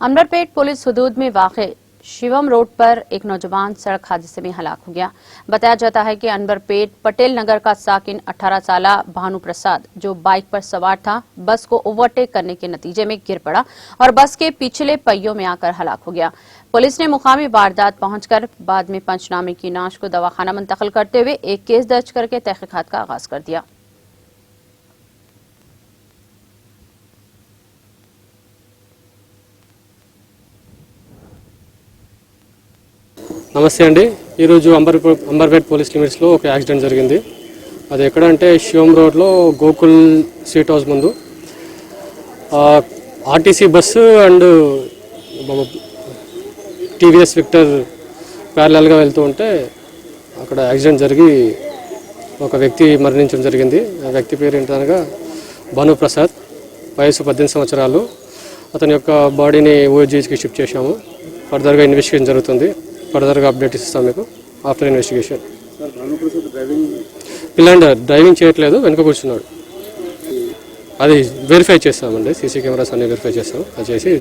अनवरपेट police हुदूद में वाक़े Shivam road पर एक नौजवान सड़क हादसे में हलाक हो गया। बताया जाता है कि अनवरपेट पटेल नगर का साकिन 18 साल भानु प्रसाद जो बाइक पर सवार था, बस को ओवरटेक करने के नतीजे में गिर पड़ा और बस के पिछले पहियों में आकर हलाक हो गया। पुलिस ने मुकामी वारदात पहुंचकर बाद में पंचनामे की नाश को दवाखाना मुंतकिल करते हुए एक केस दर्ज करके तहकीकात का आगाज कर दिया। నమస్తే అండి। ఈరోజు అంబర్పేట్ పోలీస్ లిమిట్స్లో ఒక యాక్సిడెంట్ జరిగింది। అది ఎక్కడంటే శివం రోడ్లో గోకుల్ స్వీట్ హౌస్ ముందు RTC bus and TVS Victor ప్యారలల్గా వెళ్తూ ఉంటే అక్కడ యాక్సిడెంట్ జరిగి ఒక వ్యక్తి మరణించడం జరిగింది। ఆ వ్యక్తి పేరు ఏంటనగా భాను ప్రసాద్, వయసు 18 సంవత్సరాలు। అతని యొక్క బాడీని ఓజీకి షిఫ్ట్ చేశాము। ఫర్దర్గా ఇన్వెస్టిగేషన్ జరుగుతుంది। ఫర్దర్గా అప్డేట్ ఇస్తాం మీకు ఆఫ్టర్ ఇన్వెస్టిగేషన్। పిల్లండి డ్రైవింగ్ చేయట్లేదు, వెనుక కూర్చున్నాడు। అది వెరిఫై చేస్తామండి, సీసీ కెమెరాస్ అన్ని వెరిఫై చేస్తాం। అది చేసి